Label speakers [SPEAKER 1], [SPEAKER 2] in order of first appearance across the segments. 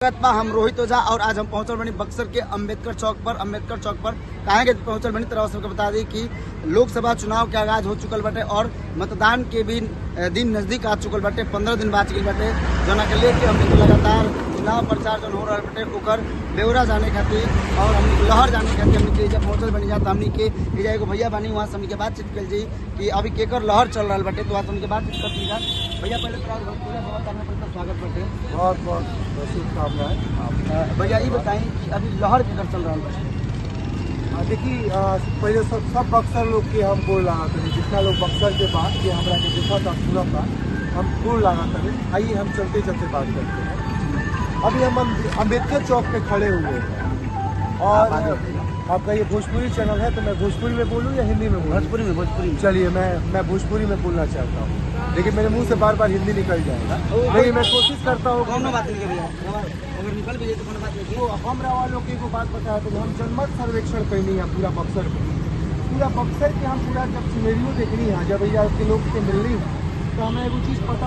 [SPEAKER 1] हम रोहित ओझा और आज हम पहुंचल बनी बक्सर के अम्बेडकर चौक पर काहे के पहुंचल बनी तरह सबके बता दी कि लोकसभा चुनाव के आगाज हो चुकल बाटे और मतदान के भी दिन नजदीक आ चुकल बाटे। 15 दिन बाद चुकल बाटे जना के लेके हमने लगातार चुनाव प्रचार जन हो रहा बाटे ओकर ब्यौरा जाने खातिर और हमने लहर जाने खातिर हमने जब पहुंचल बनी जाता हमने के एगो भैया बानी वहाँ से हमने के बातचीत कल जी कि अभी केकर लहर चल रहा बाटे तो हमने के बातचीत कर दी जा। भैया पहले स्वागत बाटे,
[SPEAKER 2] बहुत बहुत शुभकामनाएं।
[SPEAKER 1] भैया ये बताएं कि अभी लहर केकर चल रहा है।
[SPEAKER 2] देखिए पहले सब बक्सर लोग के हम बोल रहा था जितना लोग बक्सर के बाद ये हमारा के देखा था सुना था हम बोल रहा था। आइए हम चलते चलते बात करते हैं। अभी हम अम्बेडकर चौक पे खड़े हुए हैं और आपका ये भोजपुरी चैनल है तो मैं भोजपुरी में बोलूँ या हिंदी में बोलूँ? भोजपुरी। चलिए मैं भोजपुरी में बोलना चाहता हूँ, लेकिन मेरे मुंह से बार बार हिंदी निकल जाएगा, लेकिन मैं कोशिश करता हूँ। वो हमरा वालों की बात बताया तो हम जनमत सर्वेक्षण करनी है पूरा बक्सर के हम पूरा जब सिनेरियो देखनी है जब भैया के लोग से मिलनी है तो हमें एगो चीज़ पता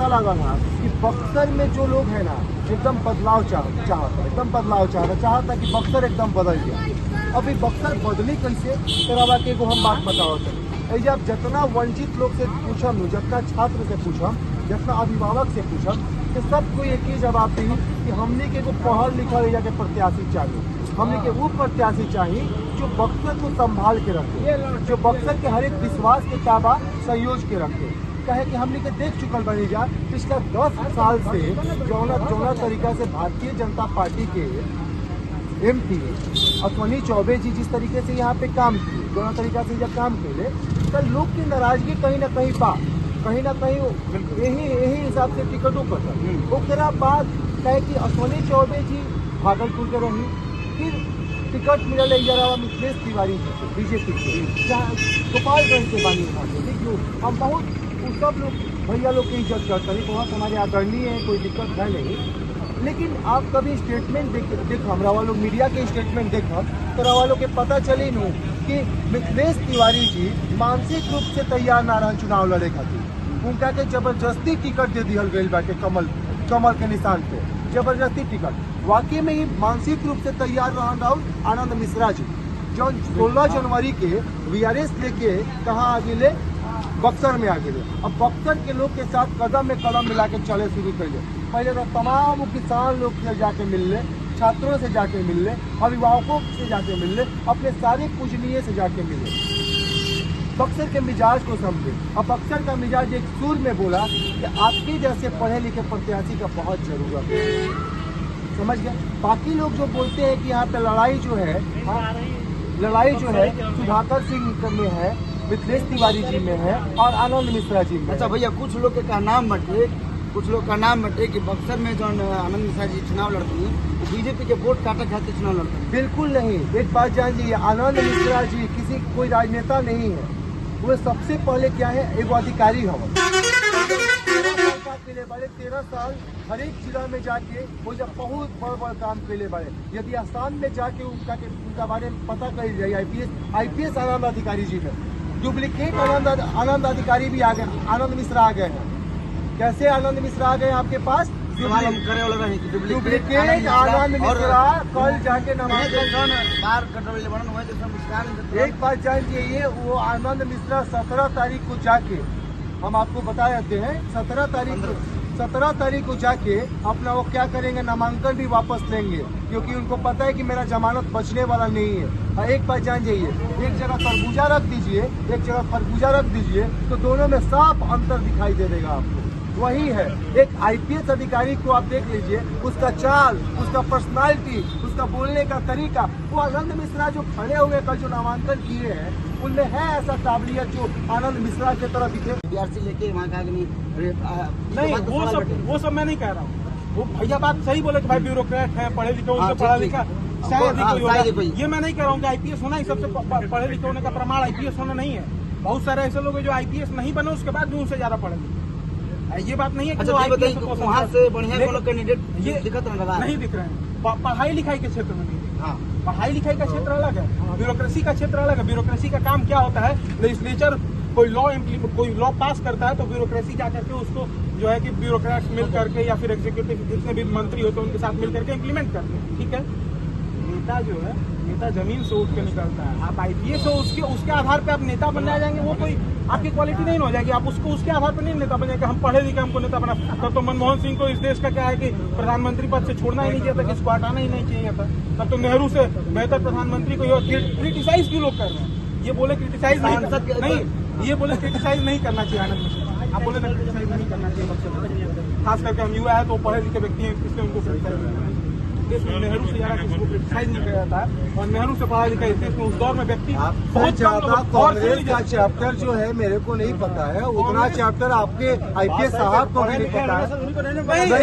[SPEAKER 2] लागल है कि बक्सर में जो लोग हैं ना एकदम बदलाव चाहता कि बक्सर एकदम बदल जाए। अभी बक्सर बदली कैसे तेरा के हम बात बताओ ऐसे आप जितना वंचित लोग से पूछम जितना छात्र से पूछम जितना अभिभावक से पूछम तो सबको एक ही जवाब दी कि हमने के पढ़ल लिखल जाके प्रत्याशी चाहिए, हमने के वो प्रत्याशी चाहिए जो बक्सर को संभाल के रखे, जो बक्सर के हर एक विश्वास के ताबा संयोज के रखे। कहे कि हमने के देख चुकल बनी जा पिछले 10 साल से जौना तरीका से भारतीय जनता पार्टी के MP अश्विनी चौबे जी जिस तरीके से यहाँ पे काम किए, जौना तरीका से जब काम किए तो लोग की नाराजगी कहीं ना कहीं यही हिसाब से टिकटों पर ओकरा बाद कहे कि अश्विनी चौबे जी भागलपुर के रही, फिर टिकट मिलल मिथिलेश तिवारी जी बीजेपी के जहाँ गोपालगंज के बानी देखिए हम बहुत सब लोग भैया लोग की इज्जत करते हैं, बहुत हमारे आदरणीय है, कोई दिक्कत है नहीं। लेकिन आप कभी स्टेटमेंट देखो हमरा वालों मीडिया के स्टेटमेंट देखो तो वालों के पता चली नू कि मिथिलेश तिवारी जी मानसिक रूप से तैयार ना रहन चुनाव लड़े खातिर, उनका के जबरदस्ती टिकट दे दिहल गई बाटे कमल के निशान पे जबरदस्ती टिकट। वाकई में ही मानसिक रूप से तैयार रहन आनंद मिश्रा जी जो 16 जनवरी के VRS लेके कहाँ आ गए बक्सर में आ गए। अब बक्सर के लोग के साथ कदम में कदम मिला के चले शुरू कर ले। पहले तो तमाम किसान लोग से जाके मिल ले, छात्रों से जाके मिल ले, अभिभावकों से जाके मिल ले, अपने सारे पूजनीय से जाके मिले, बक्सर के मिजाज को समझे। अब बक्सर का मिजाज एक सुर में बोला कि आपके जैसे पढ़े लिखे प्रत्याशी का बहुत जरूरत है, समझ गए। बाकी लोग जो बोलते हैं कि यहाँ पे लड़ाई जो है सुधाकर सिंह में है, मिथिलेश तिवारी जी में है और आनंद मिश्रा जी में।
[SPEAKER 1] अच्छा भैया कुछ लोग का नाम बटे कि बक्सर में जो आनंद मिश्रा जी चुनाव लड़ती है बीजेपी के वोट काटे खातिर चुनाव लड़ते हैं।
[SPEAKER 2] बिल्कुल नहीं, एक बात जान लीजिए, आनंद मिश्रा जी कोई राजनेता नहीं है, वो सबसे पहले क्या है एगो अधिकारी हवा। 13 साल हर एक जिला में जाके वो जब बहुत बड़ काम कैले बड़े। यदि आसाम में जाके उनका बारे में पता कर जाए IPS आनंद अधिकारी जी में डुप्लीकेट आनंद अधिकारी भी आ गए, आनंद मिश्रा आ गए हैं। कैसे आनंद मिश्रा आ गए आपके पास? डुप्लीकेट आनंद मिश्रा कल जाके एक बात जान जाइए, वो आनंद मिश्रा 17 तारीख को जाके हम आपको बता देते हैं 17 तारीख को जाके अपना वो क्या करेंगे, नामांकन भी वापस लेंगे, क्योंकि उनको पता है कि मेरा जमानत बचने वाला नहीं है। और एक बात जान जाइए, एक जगह तरबूजा रख दीजिए, एक जगह खरबूजा रख दीजिए, तो दोनों में साफ अंतर दिखाई दे देगा आपको। वही है, एक IPS अधिकारी को आप देख लीजिए, उसका चाल, उसका पर्सनालिटी, उसका बोलने का तरीका, वो आनंद मिश्रा जो खड़े हुए कल जो नामांकन किए हैं उनमें है ऐसा काबिलियत जो आनंद मिश्रा की तरह दिखे।
[SPEAKER 1] BRC लेके वहाँ का
[SPEAKER 3] नहीं वो सब मैं नहीं कह रहा हूँ। वो भैया बात सही बोले कि भाई ब्यूरोक्रेट है, पढ़े लिखे, उनसे पढ़ा लिखा शायद ये मैं नहीं कह रहा हूँ कि IPS होना ही सबसे पढ़े लिखे होने का प्रमाण IPS होना नहीं है। बहुत सारे ऐसे लोग हैं जो IPS नहीं बने उसके बाद भी उनसे ज्यादा पढ़े लिखे, ये बात नहीं है कि
[SPEAKER 1] वहाँ से बढ़िया कैंडिडेट
[SPEAKER 3] ये नहीं दिख रहे हैं। पढ़ाई लिखाई के क्षेत्र में नहीं, पढ़ाई लिखाई का क्षेत्र अलग है, ब्यूरोक्रेसी का क्षेत्र अलग है। ब्यूरोक्रेसी का काम क्या होता है, लेजिस्लेचर कोई लॉ पास करता है तो ब्यूरोक्रेसी क्या करके उसको जो है कि ब्यूरोक्रेट्स मिल करके या फिर एग्जीक्यूटिव जितने भी मंत्री होते हैं उनके साथ मिल करके इम्प्लीमेंट करते हैं, ठीक है। नेता जो है, नेता जमीन से उठ के निकलता है। आप आईपीएस हो, उसके आधार पे आप नेता बनना जाएंगे, वो कोई आपकी क्वालिटी नहीं हो जाएगी। आप उसके आधार पर नहीं नेता बन जाएंगे। हम पढ़े लिखे, हमको नेता बना। तब तो मनमोहन सिंह को इस देश का क्या है कि प्रधानमंत्री पद से छोड़ना ही नहीं चाहिए था, किसको हटाना ही नहीं चाहिए था। तब तो नेहरू से बेहतर प्रधानमंत्री को क्रिटिसाइज क्यों लोग कर रहे हैं? ये बोले क्रिटिसाइज नहीं, ये बोले क्रिटिसाइज नहीं करना चाहिए आनंद मिश्रा। आप बोले ना क्रिटिसाइज नहीं करना चाहिए, खास करके हम युवा है तो पढ़े लिखे व्यक्ति हैं, इसलिए उनको क्रिटिसाइज नहीं करना। नेहरू से ज्यादा किसी को क्रिटिसाइज नहीं किया जाता है, और नेहरू से पढ़ा लिखा इस देश में उस दौर में व्यक्ति
[SPEAKER 2] बहुत ज्यादा कांग्रेस का चैप्टर जो है मेरे को नहीं पता है, उतना चैप्टर आपके आईपीएस साहब को भी नहीं पता है।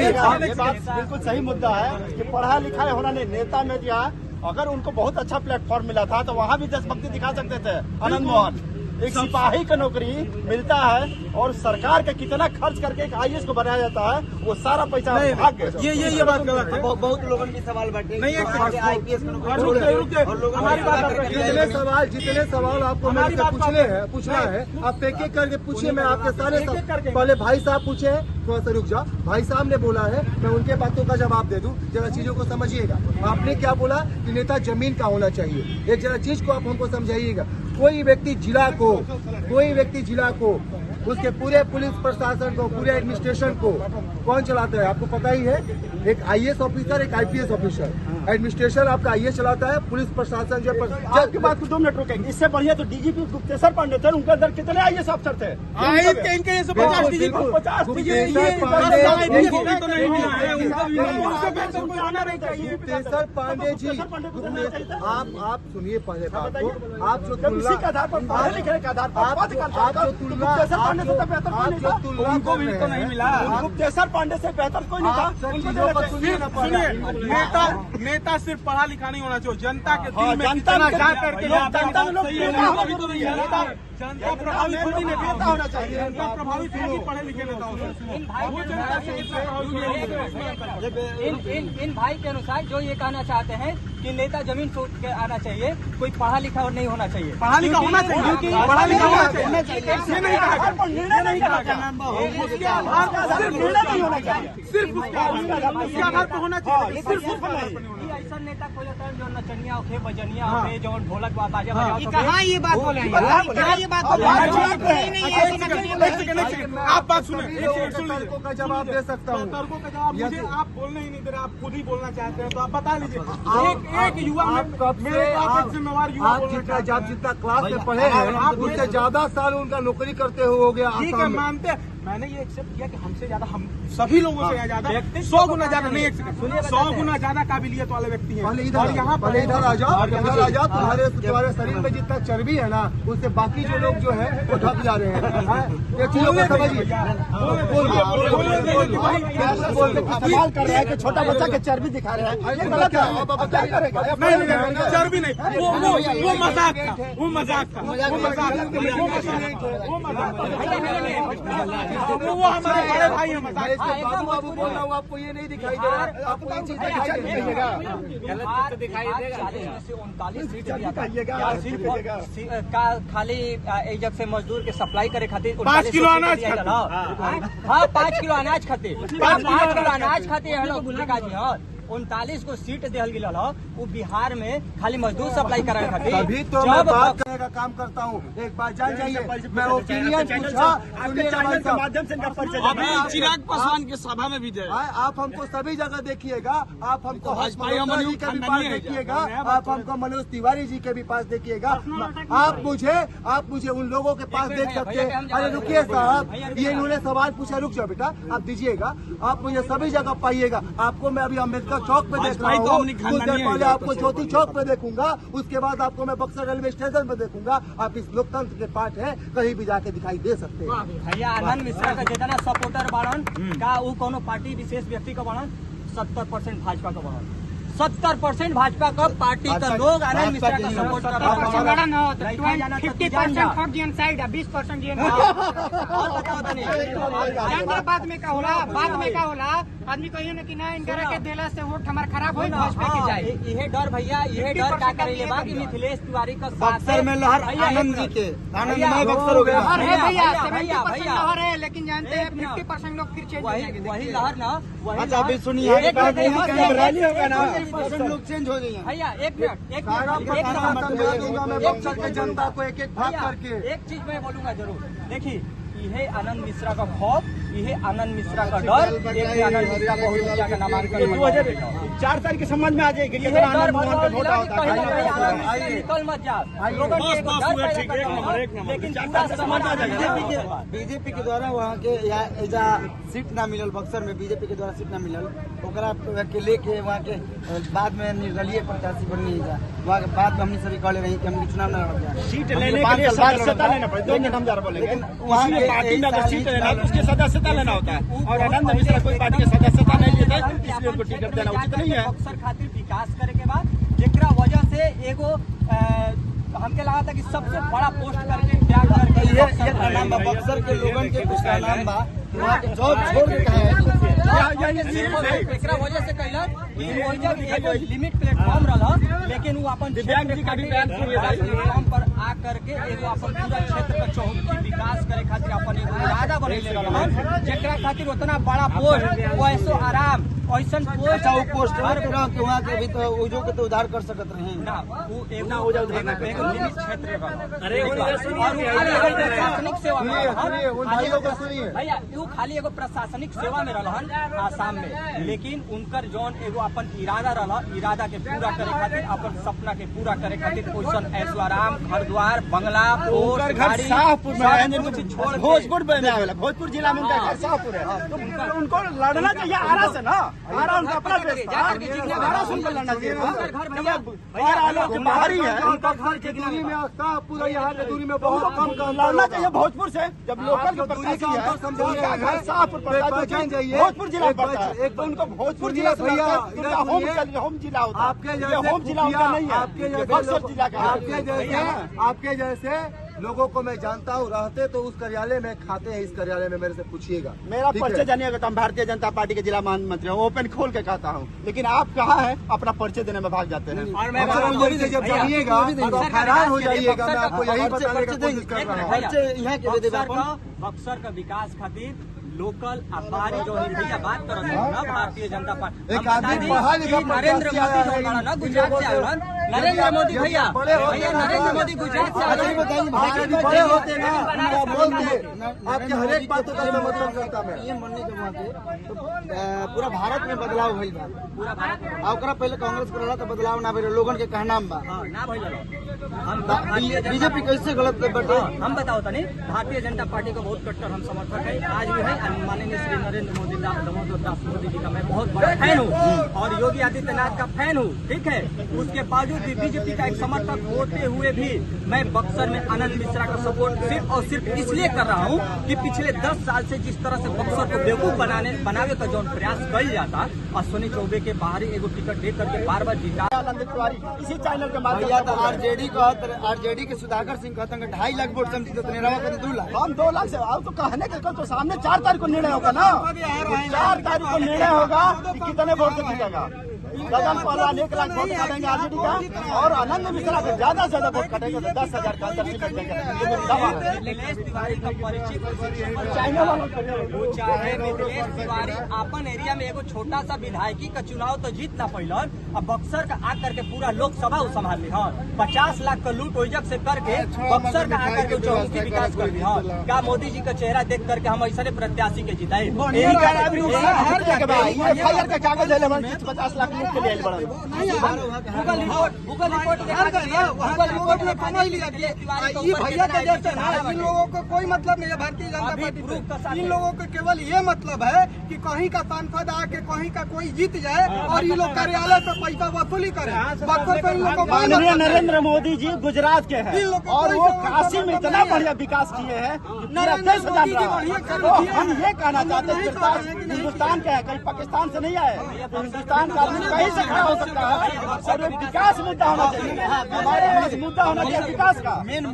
[SPEAKER 1] ये बात बिल्कुल सही मुद्दा है कि पढ़ा लिखा होना नहीं, नेता में दिया। अगर उनको बहुत अच्छा प्लेटफॉर्म मिला था तो वहाँ भी देशभक्ति दिखा सकते थे। आनंद मोहन, एक सिपाही का नौकरी मिलता है और सरकार का कितना खर्च करके एक आईएएस को बनाया जाता है, वो सारा पैसा भाग गया।
[SPEAKER 3] ये बात गलत है।
[SPEAKER 1] बहुत लोगों की सवाल बैठे
[SPEAKER 3] नहीं,
[SPEAKER 1] आईपीएस
[SPEAKER 2] जितने सवाल आपको मेरे से पूछना है आप एक एक करके पूछिए। मैं आपके सारे पहले भाई साहब पूछे, थोड़ा सा रुक जाओ। भाई साहब ने बोला है, मैं उनके बातों का जवाब दे दूं, जरा चीजों को समझिएगा। आपने क्या बोला कि नेता जमीन का होना चाहिए, एक जरा चीज को आप हमको समझाइएगा। कोई व्यक्ति जिला को उसके पूरे पुलिस प्रशासन को, पूरे एडमिनिस्ट्रेशन को कौन चलाता है आपको पता ही है। एक आईएएस ऑफिसर, एक आईपीएस ऑफिसर। एडमिनिस्ट्रेशन आपका आईएएस चलाता है, पुलिस प्रशासन जो
[SPEAKER 1] आपकी बात को 2 मिनट रुकेंगे। इससे बढ़िया तो डीजीपी गुप्तेश्वर पांडे थे, उनके अंदर कितने आईएएस अफसर थे?
[SPEAKER 2] 50 पांडे जी। आप सुनिए पहले बात को, आप जो
[SPEAKER 1] इसी के आधार पर पढ़े लिखे के आधार पर
[SPEAKER 3] उनको भी तो नहीं मिला।
[SPEAKER 1] गुप्तेश्वर पांडे से बेहतर कोई नहीं था।
[SPEAKER 3] सुनिए, नेता सिर्फ पढ़ा लिखा नहीं होना चाहिए, जनता के दिल में
[SPEAKER 1] जनता
[SPEAKER 3] कितना जा करके
[SPEAKER 1] जनता प्रभावित होती नेता होना चाहिए।
[SPEAKER 3] जनता प्रभावित होगी पढ़े लिखे नेताओं से। वो जनता से
[SPEAKER 4] इन भाई के अनुसार जो ये कहना चाहते हैं कि नेता जमीन से उठ के आना चाहिए, कोई पढ़ा लिखा और नहीं होना चाहिए।
[SPEAKER 3] पढ़ा लिखा होना चाहिए, पढ़ा लिखा होना चाहिए।
[SPEAKER 1] ये नहीं कहा, निर्णय नहीं कहा,
[SPEAKER 3] उसके आधार पर
[SPEAKER 1] निर्णय नहीं होना चाहिए,
[SPEAKER 3] सिर्फ उसके आधार पर होना चाहिए, सिर्फ उस पर नहीं।
[SPEAKER 4] ऐसा नेता खोजा था जो नचनिया होके, बजनिया होके, जो ढोलक बाजा बजाओ।
[SPEAKER 5] कहाँ ये बात बोले हैं? कहाँ ये बात बोले हैं?
[SPEAKER 3] आप बात सुनिए, सुन लीजिए
[SPEAKER 2] का जवाब दे सकता हूँ।
[SPEAKER 3] तर्कों का जवाब मुझे आप बोलने ही नहीं दे रहे, आप खुद ही बोलना चाहते हैं तो आप बता लीजिए। एक युवा मेरे आप जिम्मेवार युवा
[SPEAKER 2] आप जितना क्लास में पढ़े हैं, आप उससे ज्यादा साल उनका नौकरी करते हो गया।
[SPEAKER 3] ठीक है, मानते हैं। मैंने ये एक्सेप्ट किया कि हमसे ज्यादा, हम सभी लोगों से ज्यादा 100 गुना ज्यादा नहीं, 100 गुना ज्यादा काबिलियत वाले व्यक्ति हैं। और यहाँ
[SPEAKER 2] पहले इधर आ जाओ, तुम्हारे शरीर में जितना चर्बी है ना, उससे बाकी जो लोग जो है वो ढक जा रहे हैं। ये चीजों को समझिए।
[SPEAKER 1] सवाल कर रहे हैं कि छोटा बच्चा के चर्बी दिखा रहे हैं, ये गलत है। क्या करेगा?
[SPEAKER 3] नहीं, चर्बी नहीं, वो मजाक था, वो मजाक था, वो हमारे बड़े भाई हैं।
[SPEAKER 2] बाबू बोल रहा हूँ, आपको ये नहीं दिखाई दे रहा है, आपको ये चीज दिखाई देगा।
[SPEAKER 4] 39 सीट खाली एजक से मजदूर के सप्लाई करे खातिर
[SPEAKER 3] 5 किलो अनाज खातिर।
[SPEAKER 4] हाँ, 5 किलो अनाज खातिर, 5 किलो अनाज खातिर हम लोग 39 को सीट दिहल गिल हो। वो बिहार में खाली मजदूर सप्लाई कराने खातिर।
[SPEAKER 2] तभी तो मैं बात करने का काम करता हूँ। एक बात जान जाइए, मैं ओपिनियन पूछा,
[SPEAKER 1] माध्यम से
[SPEAKER 3] चिराग पासवान की सभा में भी जाए।
[SPEAKER 2] आप हमको सभी जगह देखिएगा, आप हमको मल्होत्रा जी के भी पास देखिएगा, आप हमको मनोज तिवारी जी के भी पास देखिएगा। आप मुझे उन लोगों के पास देख सकते हैं। अरे रुकिए साहब, ये इन्होंने सवाल पूछा, रुक जाओ बेटा, आप दीजिएगा। आप मुझे सभी जगह पाइएगा। आपको मैं अभी अम्बेडकर चौक पे देख रहा हूँ, कुछ देर पहले आपको ज्योति चौक पे देखूंगा, उसके बाद आपको मैं बक्सर रेलवे स्टेशन पे देखूंगा। आप इस लोकतंत्र के पार्ट है, कहीं भी जाके दिखाई दे सकते हैं।
[SPEAKER 4] भैया आनंद मिश्रा का जितना सपोर्टर बाड़न का वो कोनो पार्टी विशेष व्यक्ति का बाड़न 70% भाजपा का बाड़न, 70% भाजपा का पार्टी का लोग आनंद मिश्रा का सपोर्ट कर रहा है।
[SPEAKER 5] 50% फॉर जीएम साइड है, 20% जीएम
[SPEAKER 4] और बताओ तनी
[SPEAKER 5] बाद में का होला आदमी कहियो न कि ना इनकरा के देला से वोट हमार खराब होई भाजपा के जाए।
[SPEAKER 4] यह डर भैया, यह डर क्या करेंगे बा कि मिथिलेश तिवारी का
[SPEAKER 1] बक्सर में लहर आनंद जी के आनंदमय बक्सर हो गया।
[SPEAKER 5] अरे भैया
[SPEAKER 4] भैया
[SPEAKER 5] 70% लहर है, लेकिन जानते हैं 50% लोग फिर चेंज हो जाएंगे।
[SPEAKER 4] वही लहर ना,
[SPEAKER 1] अच्छा अभी सुनिए,
[SPEAKER 4] रैली
[SPEAKER 1] होगा ना, 50% लोग चेंज हो जाएंगे।
[SPEAKER 4] भैया एक मिनट
[SPEAKER 2] जनता को एक एक भाग करके
[SPEAKER 4] एक चीज मैं बोलूंगा जरूर। देखिए यह आनंद मिश्रा का खौफ, यह आनंद मिश्रा का डर, एक आनंद मिश्रा को ऊर्जा का नामांकन
[SPEAKER 3] 4 तारीख के समझ में आ जाएगी।
[SPEAKER 4] निकल मत जा, लेकिन समझ आ जाएगा।
[SPEAKER 1] बीजेपी के द्वारा वहाँ के एजा सीट ना मिलल, बक्सर में बीजेपी के द्वारा सीट ना मिलल, ओकरा के लेके वहाँ के बाद में निर्दलीय प्रत्याशी बननी है। वहाँ के बाद में हमने सभी कहले रही कि हम चुनाव न लड़ जाए,
[SPEAKER 3] सीट लेने के लिए सदस्यता लेना पड़ेगा। 2 मिनट हम जा बोलेंगे।
[SPEAKER 1] लेकिन वहाँ के
[SPEAKER 3] पार्टी में अगर सीट लेना है तो उसकी सदस्यता लेना होता है, और आनंद मिश्रा कोई पार्टी की सदस्यता नहीं लेता है, इसलिए उनको टिकट देना उचित नहीं है।
[SPEAKER 4] बक्सर खातिर विकास करे के बाद जेकरा वजह से एगो हमके लगा था कि सबसे बड़ा पोस्ट करके त्याग करके
[SPEAKER 1] ये नाम बा बक्सर के लोगन के कुछ का नाम बा वहाँ के जॉब छोड़ के कहे
[SPEAKER 4] एकरा वजह से कहला कि वजह एगो लिमिट प्लेटफॉर्म रहला, लेकिन वो अपन
[SPEAKER 3] दिव्यांग जी का भी बयान सुनिए भाई।
[SPEAKER 4] प्लेटफॉर्म पर आ करके एगो अपन पूरा क्षेत्र का चौमुखी विकास करे खातिर अपन एगो इरादा बनैले रहला, जेकरा खातिर उतना बड़ा पोस्ट वैसो आराम ऐसन पोस्ट
[SPEAKER 1] अच्छा वो पोस्ट के वहाँ के भी तो उजो के तो उधार कर सकत रहे
[SPEAKER 4] ना, वो एगो लिमिट क्षेत्र प्रशासनिक सेवा में भैया, वो खाली एगो प्रशासनिक सेवा में रहन आसाम में, लेकिन उनकर जौन एगो अपन इरादा रहला, इरादा के पूरा करे खातिर, अपन सपना के पूरा करे खातिर ओसन ऐसो आराम, घर द्वार, बंगला, पोस्ट, गाड़ी,
[SPEAKER 3] शाहपुर में
[SPEAKER 4] कुछ छोड़
[SPEAKER 3] भोजपुर में आवेला, भोजपुर जिला में उनका घर शाहपुर है। तो उनको लड़ना चाहिए आरा से ना, आरा उनका अपना देश था, आरा से उनको लड़ना चाहिए। बाहरी है
[SPEAKER 2] उनका घर की दूरी में पूरा यहाँ की दूरी में बहुत कम
[SPEAKER 3] लड़ना चाहिए भोजपुर से। जब लोकल के प्रशासन है शाहपुर भोजपुर जिला पड़ता है, एक तो उनको भोजपुर जिला भैया होम जिला होता है, आपके होम जिला उनका नहीं है, आपके बक्सर जिला का।
[SPEAKER 2] आपके जैसे लोगों को मैं जानता हूँ, रहते तो उस कार्यालय में खाते हैं, इस कार्यालय में मेरे से पूछिएगा।
[SPEAKER 3] मेरा परिचय जानिएगा तो हम भारतीय जनता पार्टी के जिला महामंत्री हूँ, ओपन खोल के कहता हूँ। लेकिन आप कहाँ हैं, अपना परिचय देने में भाग जाते हैं।
[SPEAKER 2] और मैं जब जानिएगा तो आप हैरान हो जाइएगा। मैं आपको यही बताने की कोशिश कर रहा हूँ।
[SPEAKER 4] बक्सर का विकास खातिर लोकल अखबारी जो भैया बात कर रहे हैं ना, भारतीय जनता पार्टी
[SPEAKER 2] एक आदमी पढ़ा लिखा
[SPEAKER 4] नरेंद्र मोदी जो ना गुजरात से आया, नरेंद्र मोदी भैया नरेंद्र मोदी गुजरात से आए,
[SPEAKER 2] बड़े होते ना आपके हर एक बातों का मतलब करता मैं
[SPEAKER 1] ये मनने के वहाँ के तो पूरा भारत में बदलाव भइल बा,
[SPEAKER 4] पूरा भारत में
[SPEAKER 1] आ ओकरा पहले कांग्रेस के रहला तो बदलाव ना भइल, लोगन के कहना बा
[SPEAKER 4] ना भैया। हम
[SPEAKER 1] बीजेपी कैसे गलत बटे,
[SPEAKER 4] हम बताओ तनी, भारतीय जनता पार्टी का बहुत कट्टर हम समर्थक है, आज भी है। माननीय श्री नरेंद्र मोदी दामोदर दास मोदी जी का मैं बहुत बड़ा फैन हूँ और योगी आदित्यनाथ का फैन हूँ, ठीक है। उसके बावजूद भी बीजेपी का एक समर्थक होते हुए भी मैं बक्सर में आनंद मिश्रा का सपोर्ट सिर्फ और सिर्फ इसलिए कर रहा हूँ कि पिछले 10 साल से जिस तरह से बक्सर को बेवकूफ बनावे का जो प्रयास किया जाता, अश्विनी चौबे के बाहरी एगो टिकट दे करके बार जीता।
[SPEAKER 3] इसी चैनल के
[SPEAKER 1] माध्यम से आरजेडी के सुधाकर सिंह कहते हैं 2.5 लाख वोट से हम जीते, रवा कहते 2 लाख।
[SPEAKER 3] हम 2 लाख से तो कहने के तो सामने 4 तारीख को निर्णय होगा ना, 4 तारीख को निर्णय होगा कि कितने वोट से जीतेगा। गगन पहलवान 1 लाख वोट काटेंगे आरजेडी का, और आनंद मिश्रा को ज्यादा से ज्यादा वोट काटेंगे तो 10,000 का अंतर टिकट देंगे।
[SPEAKER 4] मिथिलेश तिवारी का परिचय वो चाहे मिथिलेश तिवारी अपन एरिया में एगो छोटा सा विधायकी का चुनाव तो जीत ना पैलन, अब बक्सर का आकर के पूरा लोकसभा संभाल ली हन, 50 लाख का लूट ओइजक से करके बक्सर का आकर के चौमुखी विकास कर दी हन। क्या मोदी जी का चेहरा देख करके हम ऐसे प्रत्याशी के जिताए?
[SPEAKER 3] कागज 50 लाख के लिए
[SPEAKER 4] गूगल रिपोर्ट में कमाई लिया
[SPEAKER 5] भैया के जैसे ना इन लोगों को कोई मतलब नहीं है भारतीय जनता पार्टी से। इन लोगों को केवल ये मतलब है कि कहीं का सांसद आके कहीं का कोई जीत जाए और ये लोग कार्यालय पे पैसा वसूली करे।
[SPEAKER 3] माननीय नरेंद्र मोदी जी गुजरात के हैं और वो काशी में इतना बढ़िया विकास किए हैं, हम ये कहना चाहते हैं हिंदुस्तान का है, कहीं पाकिस्तान से नहीं आए, हिंदुस्तान का
[SPEAKER 2] कहीं से खड़ा हो सकता है और ये विकास मुद्दा होना चाहिए। हमारे पास मुद्दा होना चाहिए विकास का, मेन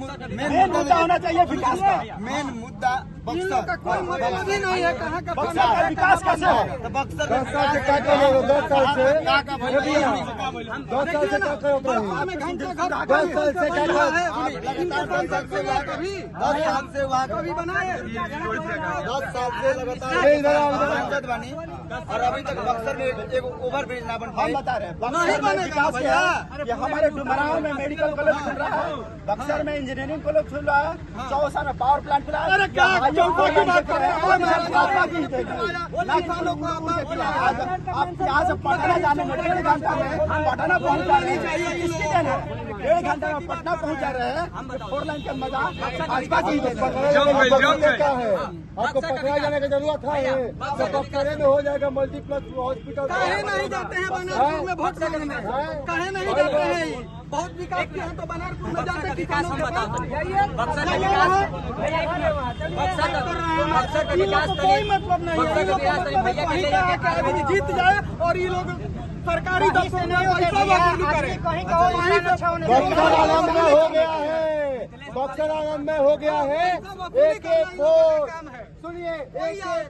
[SPEAKER 2] मुद्दा होना चाहिए विकास का।
[SPEAKER 1] मेन मुद्दा
[SPEAKER 5] इन लोग का कोई मतलब ही नहीं है कहाँ का
[SPEAKER 2] बक्सर का विकास कैसे है?
[SPEAKER 1] तो बक्सर
[SPEAKER 2] 10 साल से क्या कर रहे हो? 10 साल से
[SPEAKER 1] में घंटा घर
[SPEAKER 2] 10 साल से क्या कर रहे हो? 10 साल से क्या कर रहे हो?
[SPEAKER 5] इनके सांसद से हुआ कभी
[SPEAKER 1] 10 साल से वहाँ
[SPEAKER 5] कभी बनाए
[SPEAKER 1] 10 साल से लगातार सांसद बनी और अभी तक बक्सर में एक ओवर ब्रिज ना बन
[SPEAKER 2] हम
[SPEAKER 1] पाई।
[SPEAKER 2] बता रहे हैं बक्सर में विकास क्या है? ये हमारे डुमराव में मेडिकल कॉलेज खुल रहा है, बक्सर में इंजीनियरिंग कॉलेज खुल रहा है, चौसा में पावर प्लांट खुला है।
[SPEAKER 5] अरे क्या चौकों की बात कर रहे हैं?
[SPEAKER 2] आप यहाँ से पटना जाने में 1.5 घंटा में पटना पहुँच जा रहे हैं। किसकी देन है? 1.5 घंटा में पटना पहुँच जा रहे हैं। 4 लाइन के मजा भाजपा की देन है। क्या है आपको पकड़ा जाने की जरूरत है? बक्सरे में हो जाएगा मल्टीप्लेक्स हॉस्पिटल।
[SPEAKER 5] कहे नहीं जाते हैं बनारपुर में वोट मांगने, कहे नहीं जाते हैं? बहुत विकास किया है तो बनारपुर में जाते किसानों के पास
[SPEAKER 4] बक्सर का विकास, बक्सर का विकास
[SPEAKER 5] कोई मतलब नहीं है। कहीं का आके जीत जाए और ये लोग सरकारी दफ्तर में पैसा वसूली करें।
[SPEAKER 2] बक्सर आनंद में हो गया है, बक्सर आनंद में हो गया है। एक एक वोट सुनिए, एक एक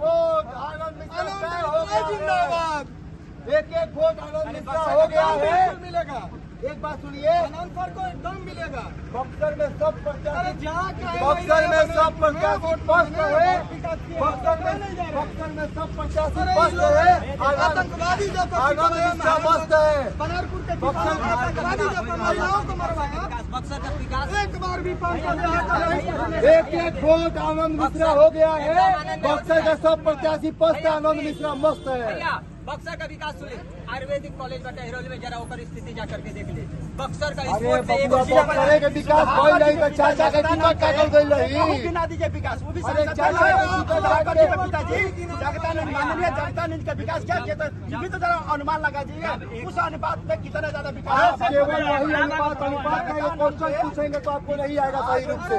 [SPEAKER 2] वोट आनंद मिश्रा हो गया।
[SPEAKER 5] जिंदाबाद।
[SPEAKER 2] एक एक वोट आनंद मिश्रा हो गया है।
[SPEAKER 5] मिलेगा
[SPEAKER 2] एक बात सुनिए,
[SPEAKER 5] आनंद सर को एकदम मिलेगा।
[SPEAKER 2] बक्सर में सब प्रत्याशी
[SPEAKER 5] जाके
[SPEAKER 2] बक्सर में सब प्रत्याशी स्पष्ट है। बक्सर में सब प्रत्याशी स्पष्ट है।
[SPEAKER 5] आतंकवादी जैसा
[SPEAKER 2] आनंद मिश्रा मस्त है।
[SPEAKER 5] बनारपुर के किसान आतंकवादी जैसा महिलाओं को मरवाया।
[SPEAKER 4] बक्सर का विकास
[SPEAKER 5] एक बार भी
[SPEAKER 2] एक एक वोट आनंद मिश्रा हो गया है। बक्सर का सब प्रत्याशी स्पष्ट है। आनंद मिश्रा मस्त है।
[SPEAKER 4] बक्सर का विकास सुने, आयुर्वेदिक कॉलेज बटे हिरोल में जरा होकर स्थिति जा करके देख ले। बक्सर का
[SPEAKER 2] अरे बबुआ बक्सरे के विकास कोई नहीं तो चाचा के टिकट का कर गई रही।
[SPEAKER 6] गिना दीजिए विकास, वो भी
[SPEAKER 2] अरे चाचा के टिकट
[SPEAKER 6] पिताजी जगदानंद माननीय जगदानंद का विकास क्या किया था, ये भी तो जरा अनुमान लगा दीजिए उस अनुपात में कितना ज्यादा विकास।
[SPEAKER 2] केवल वही अनुपात का ये क्वेश्चन पूछेंगे तो आपको नहीं आएगा सही रूप से।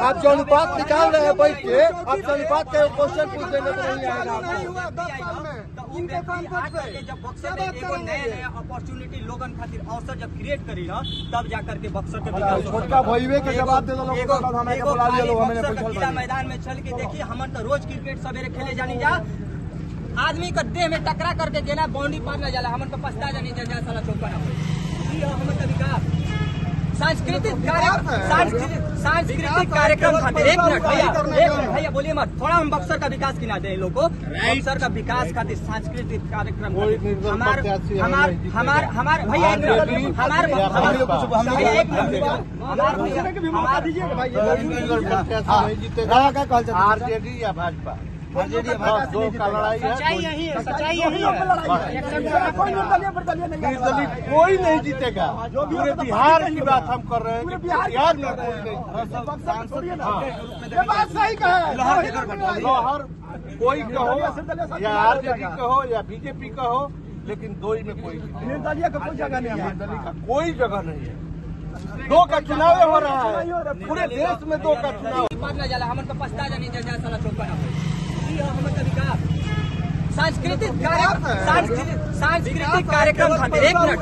[SPEAKER 2] आप जो अनुपात निकाल रहे हैं बैठ के, आप जो अनुपात का क्वेश्चन पूछ देंगे तो नहीं आएगा आपको।
[SPEAKER 5] नहीं हुआ 10 साल में इनके सांसद से
[SPEAKER 4] जब बक्सर में एगो नए अपॉर्चुनिटी लोगन खातिर अवसर जब क्रिएट करी ना, तब जाकर के बक्सर के विकास
[SPEAKER 2] छोटका भईवे के जवाब दे दो। हमें बुला लिया लोग, हमें
[SPEAKER 4] बक्सर का मैदान में चल के देखिए, हमन तो रोज क्रिकेट सवेरे खेले जानी जा, आदमी का देह में टकरा करके गेला बाउंड्री पार न जाला, हमन को पछता जानी जा साला चौका ना हमन का विकास। सांस्कृतिक कार्यक्रम खातिर एक मिनट भैया बोलिए मत, थोड़ा हम बक्सर का विकास गिना दें लोग को। बक्सर का विकास खातिर सांस्कृतिक कार्यक्रम हमार भैया
[SPEAKER 2] आरजेडी या भाजपा, दो का लड़ाई है।
[SPEAKER 6] सच्चाई यही है।
[SPEAKER 2] निर्दलीय कोई नहीं जीतेगा। पूरे बिहार की बात हम कर रहे हैं कि बिहार में कोई नहीं।
[SPEAKER 6] बात सही कहा है।
[SPEAKER 2] लोहर कोई कहो या आरजेडी कहो या बीजेपी कहो, लेकिन दो ही में कोई
[SPEAKER 6] निर्दलीय का कोई जगह नहीं है।
[SPEAKER 2] निर्दलीय का कोई जगह नहीं है। 2 का चुनाव हो रहा है, पूरे देश में 2 का चुनाव।
[SPEAKER 4] पार न जाला, हमन को पछता जानी जा साला चौका ना हमन का विकास। सांस्कृतिक कार्यक्रम खातिर एक मिनट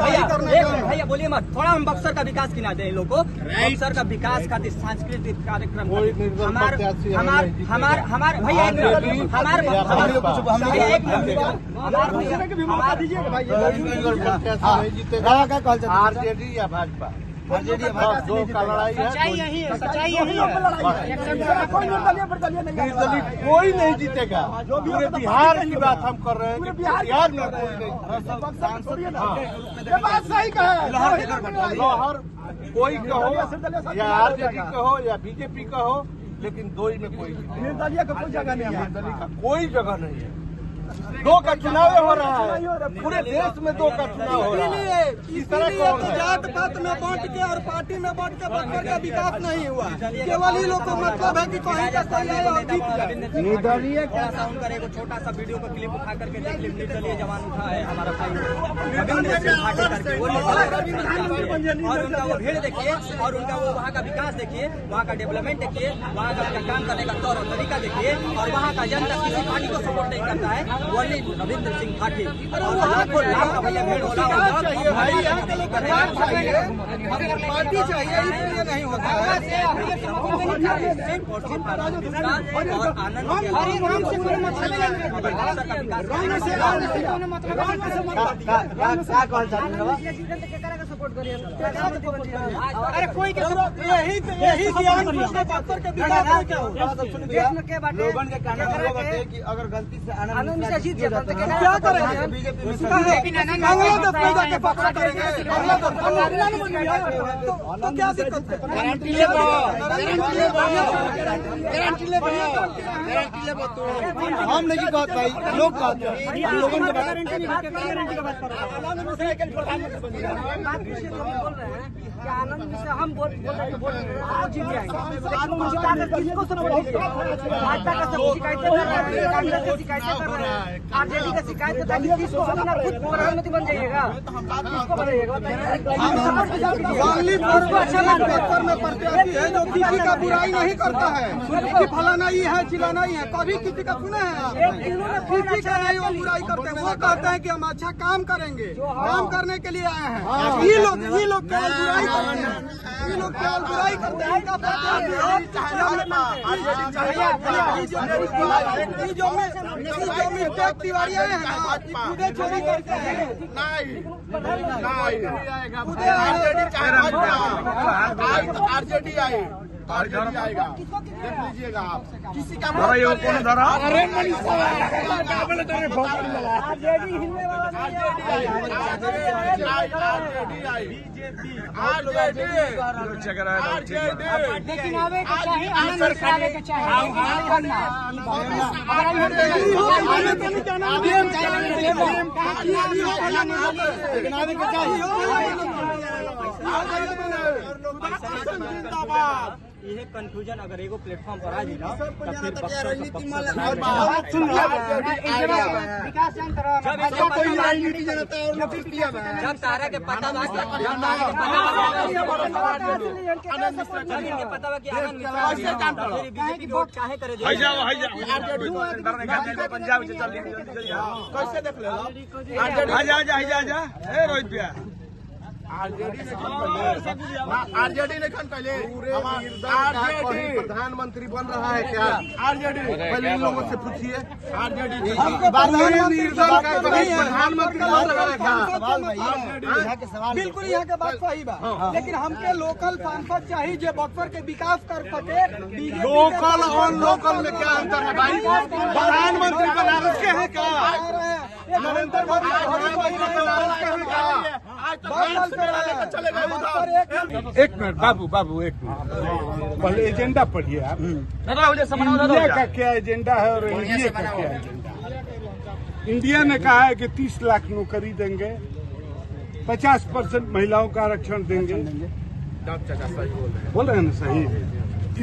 [SPEAKER 4] भैया बोलिए मत, थोड़ा हम बक्सर का विकास गिना दें लोग को। बक्सर का विकास खातिर सांस्कृतिक कार्यक्रम हमार भैया
[SPEAKER 2] आरजेडी या भाजपा, दो का लड़ाई है।
[SPEAKER 6] सच्चाई यही है।
[SPEAKER 2] निर्दलीय कोई नहीं जीतेगा। पूरे बिहार की बात हम कर रहे हैं कि बिहार में कोई नहीं।
[SPEAKER 6] बात सही कहा है।
[SPEAKER 2] लोहर कोई कहो या आरजेडी कहो या बीजेपी कहो, लेकिन 2 ही में कोई
[SPEAKER 6] निर्दलीय का कोई जगह नहीं है।
[SPEAKER 2] निर्दलीय का कोई जगह नहीं है। 2 का चुनाव हो रहा है, पूरे देश में 2 का चुनाव हो रहा है।
[SPEAKER 5] इसीलिए जात पात में बांट के और पार्टी में बांट के बक्सर का विकास नहीं हुआ। केवल ही लोग को मतलब है कि कहीं का कोई आए और जीत जाए।
[SPEAKER 2] निर्दलीय
[SPEAKER 4] ऐसा उनका एक छोटा सा वीडियो का क्लिप उठा करके देख ली, निर्दलीय जवान उठा है हमारा भाई रविंद्र सिंह ठाकुर करके, वो और उनका वो भीड़ देखिए और उनका वो वहाँ का विकास देखिए, वहाँ का डेवलपमेंट देखिए, वहाँ का काम करने का तौर और तरीका देखिए, और वहाँ का जनता किसी पार्टी को सपोर्ट नहीं करता है। वली रविंद्र सिंह ठाठी और लाखों लाख का भैया भीड़ होला
[SPEAKER 5] पार्टी चाहिए इसलिए नहीं होता है।
[SPEAKER 4] और आनंद
[SPEAKER 5] अरे कोई यही बक्सर के विकास क्या होगा?
[SPEAKER 1] लोगन के कहना ये बाटे कि अगर गलती से आनंद मिश्रा जीत
[SPEAKER 5] क्या करेंगे?
[SPEAKER 1] बीजेपी में
[SPEAKER 5] बांग्लादेश में जाके पक्ष करेंगे, तो क्या दिक्कत है?
[SPEAKER 6] गारंटी ले
[SPEAKER 1] हम नहीं कहत भाई, लोग कहते हैं लोगन के बारे
[SPEAKER 7] आनंद मिश्रा हम बोल रहे हैं जीत जाएंगे, लेकिन उनकी ताकत किसको सुनाएंगे? भाजपा का सब शिकायतें कर रहे हैं, कांग्रेस की शिकायतें कर रहे हैं, आरजेडी की शिकायतें कर रहे हैं, किसको अपना खुद प्रधानमंत्री बन जाइएगा, किसको बनाइएगा?
[SPEAKER 5] बक्सर में प्रत्याशी है जो किसी का बुराई नहीं करता है, कि फलाना ही है चिलाना ही है, कभी किसी का सुने हैं? किसी का नहीं वो बुराई करते हैं, वो कहते हैं कि हम अच्छा काम करेंगे, काम करने के लिए आए हैं। ये लोग केवल बुराई करते हैं, ये लोग केवल बुराई करते हैं। इनका जो मिस्टेक तिवारी आए हैं ना, खुदे चोरी करते हैं,
[SPEAKER 6] आरजेडी आएगा, देख लीजिएगा आप। किसी का
[SPEAKER 7] लेकिन आवे के चाहे आनंद मिश्रा आवे के चाहे
[SPEAKER 4] ये कंफ्यूजन अगर एगो प्लेटफॉर्म पर आ जाए तो फिर बक्सर जब तारा के पता कि आनंद मिश्रा बीजेपी वोट काहे करे
[SPEAKER 6] पंजाब से चल कैसे देख ले रोहित भैया आरजेडी ने पहले आरजेडी प्रधानमंत्री बन रहा है क्या? आरजेडी पहले इन लोगों से पूछिए, आरजेडी प्रधानमंत्री बन रहा है क्या?
[SPEAKER 5] बिल्कुल यहाँ के बात सही बा, लेकिन हमके लोकल सांसद चाहिए जो बक्सर के विकास कर सके।
[SPEAKER 6] लोकल और लोकल में क्या अंतर है भाई? प्रधानमंत्री बनारस के हैं क्या? नरेंद्र मोदी बनारस के हैं क्या? आज तक चले गए।
[SPEAKER 8] एक मिनट बाबू एक मिनट, पहले एजेंडा पढ़िए आप। इंडिया का क्या एजेंडा है और एनडीए का क्या एजेंडा? इंडिया ने कहा है कि 30 लाख नौकरी देंगे, 50% महिलाओं का आरक्षण देंगे, बोल रहे हैं ना सही?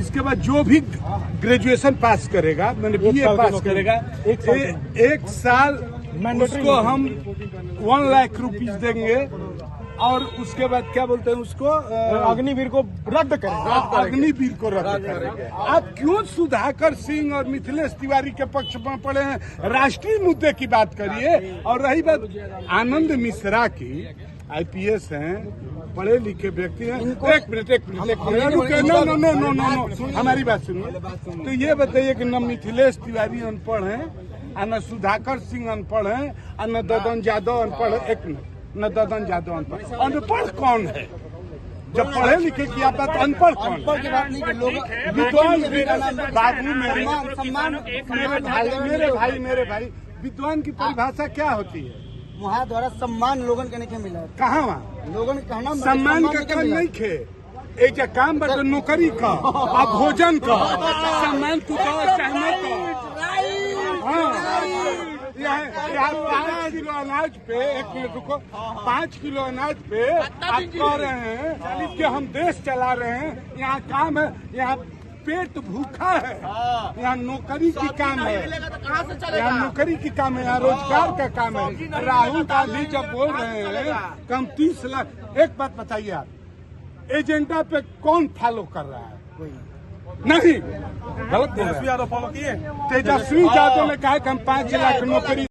[SPEAKER 8] इसके बाद जो भी ग्रेजुएशन पास करेगा, मैंने बीए पास करेगा, एक साल उसको हम 1 लाख रुपीज देंगे, और उसके बाद क्या बोलते हैं उसको,
[SPEAKER 3] अग्निवीर को रद्द करें,
[SPEAKER 8] अग्निवीर को रद्द करें। आप क्यों सुधाकर सिंह और मिथिलेश तिवारी के पक्ष में पड़े हैं? राष्ट्रीय मुद्दे की बात करिए। और रही बात आनंद मिश्रा की, आईपीएस हैं, पढ़े लिखे व्यक्ति हैं। एक मिनट नो, हमारी बात सुनिए। तो ये बताइए कि न मिथिलेश तिवारी अनपढ़ हैं, न सुधाकर सिंह अनपढ़ हैं, न ददन यादव अनपढ़ है। एक मिनट, न ददन यादव अनपढ़। अनपढ़ कौन है? जब पढ़े लिखे की आप बात, अनपढ़ कौन?
[SPEAKER 1] अनपढ़ की बात नहीं कि लोग
[SPEAKER 8] विद्वान बाबू मेरे भाई विद्वान की परिभाषा क्या होती है?
[SPEAKER 1] वहाँ द्वारा सम्मान लोगन के नहीं मिला।
[SPEAKER 8] कहाँ वहाँ
[SPEAKER 1] लोगन कहना
[SPEAKER 8] सम्मान का काम नहीं खे, एक काम बता नौकरी का और भोजन का सम्मान तू चाहने का। यहाँ 5 किलो अनाज पे, एक मिनट रुको, 5 किलो अनाज पे आप कह रहे हैं कि हम देश चला रहे हैं। यहाँ काम है, यहाँ पेट भूखा है, यहाँ नौकरी की काम है, यहाँ नौकरी की काम है, यहाँ रोजगार का काम है। राहुल गांधी जब बोल रहे हैं कि हम 30 लाख, एक बात बताइए आप, एजेंडा पे कौन फॉलो कर रहा है? नहीं, गलत बोल रहे हैं।
[SPEAKER 3] फॉलो किए।
[SPEAKER 8] तेजस्वी यादव ने कहा कि हम 5 लाख नौकरी